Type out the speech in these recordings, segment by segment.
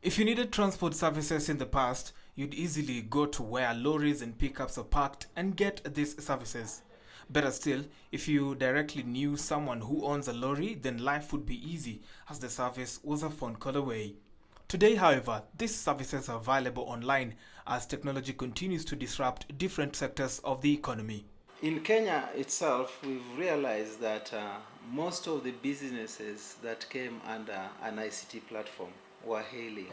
If you needed transport services in the past, you'd easily go to where lorries and pickups are parked and get these services. Better still, if you directly knew someone who owns a lorry, then life would be easy as the service was a phone call away. Today, however, these services are available online as technology continues to disrupt different sectors of the economy. In Kenya itself, we've realized that most of the businesses that came under an ICT platform were hailing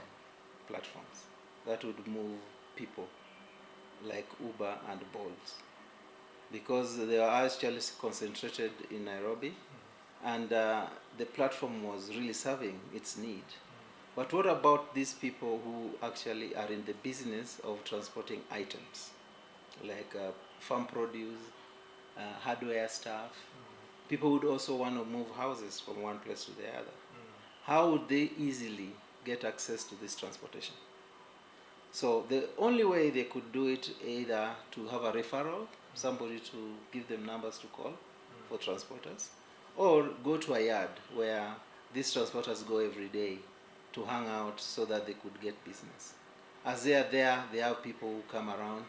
platforms that would move people like Uber and Bolt, because they are actually concentrated in Nairobi, and the platform was really serving its need. But what about these people who actually are in the business of transporting items like farm produce, hardware stuff? People would also want to move houses from one place to the other. How would they easily get access to this transportation? So the only way they could do it, either to have a referral, somebody to give them numbers to call for transporters, or go to a yard where these transporters go every day to hang out so that they could get business. As they are there, they have people who come around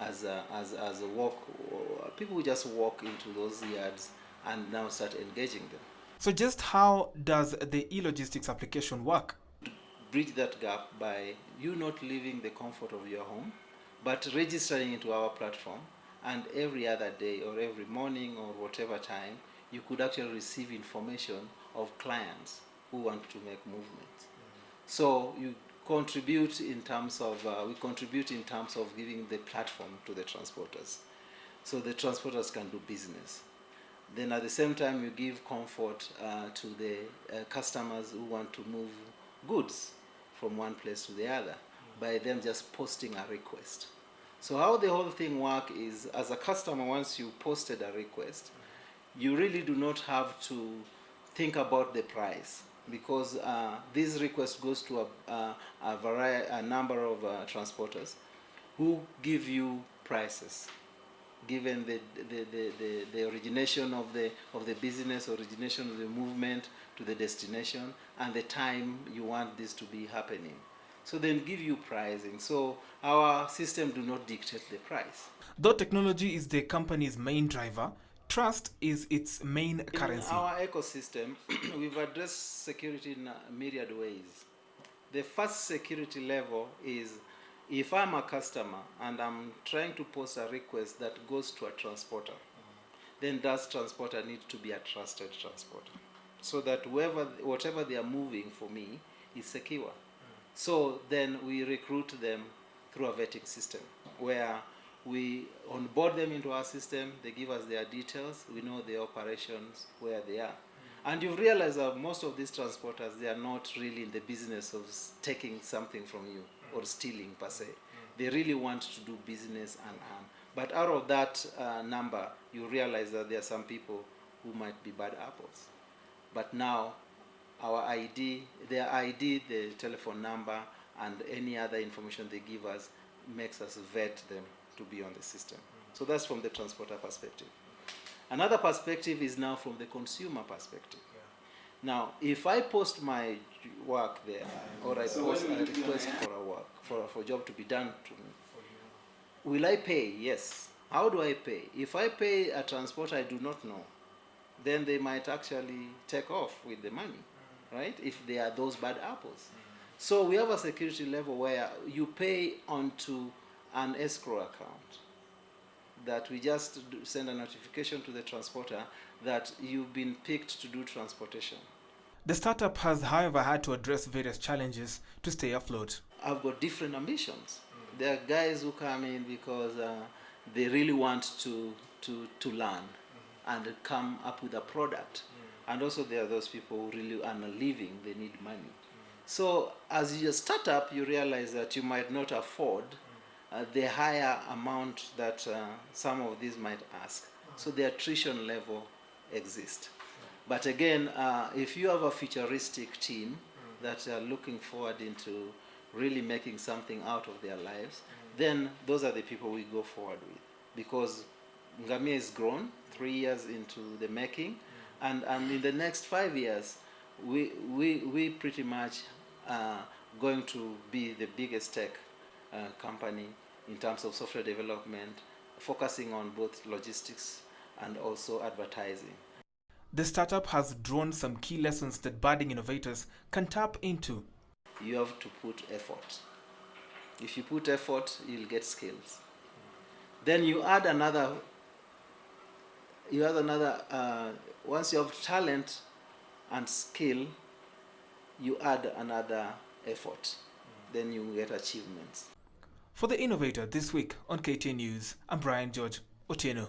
as a walk. People who just walk into those yards and now start engaging them. So, just how does the e-logistics application work? Bridge that gap by you not leaving the comfort of your home, but registering into our platform, and every other day or every morning or whatever time, you could actually receive information of clients who want to make movements. So you contribute in terms of, we contribute in terms of giving the platform to the transporters, so the transporters can do business. Then at the same time, you give comfort to the customers who want to move goods from one place to the other by them just posting a request. So how the whole thing works is, as a customer, once you posted a request, you really do not have to think about the price, because this request goes to a number of transporters who give you prices given the origination of the business, origination of the movement to the destination, and the time you want this to be happening. So then give you pricing. So our system do not dictate the price. Though technology is the company's main driver, trust is its main currency. In our ecosystem, we've addressed security in myriad ways. The first security level is, if I'm a customer and I'm trying to post a request that goes to a transporter, then that transporter needs to be a trusted transporter, so that whatever they are moving for me is secure. So then we recruit them through a vetting system where we onboard them into our system, they give us their details, we know the operations, where they are. And you've realized that most of these transporters, they are not really in the business of taking something from you or stealing per se. They really want to do business and earn. But out of that number, you realize that there are some people who might be bad apples. But now, our ID, their ID, the telephone number, and any other information they give us makes us vet them to be on the system. So that's from the transporter perspective. Another perspective is now from the consumer perspective. Now, if I post my work there, or I post a request for a work, for a job to be done to me, will I pay? Yes. How do I pay? If I pay a transporter I do not know, then they might actually take off with the money, right? If they are those bad apples. So we have a security level where you pay onto an escrow account that we just send a notification to the transporter that you've been picked to do transportation. The startup has, however, had to address various challenges to stay afloat. I've got different ambitions. There are guys who come in because they really want to learn and come up with a product. And also there are those people who really earn a living, they need money. So as you start up, you realize that you might not afford the higher amount that some of these might ask. So the attrition level exists. But again, if you have a futuristic team that are looking forward into really making something out of their lives, then those are the people we go forward with. Because Ngamia is grown 3 years into the making, and in the next 5 years, we pretty much going to be the biggest tech company in terms of software development, focusing on both logistics and also advertising. The startup has drawn some key lessons that budding innovators can tap into. You have to put effort. If you put effort, you'll get skills. Then you add another. Once you have talent and skill, you add another effort. Then you get achievements. For the Innovator this week on KT News, I'm Brian George Otieno.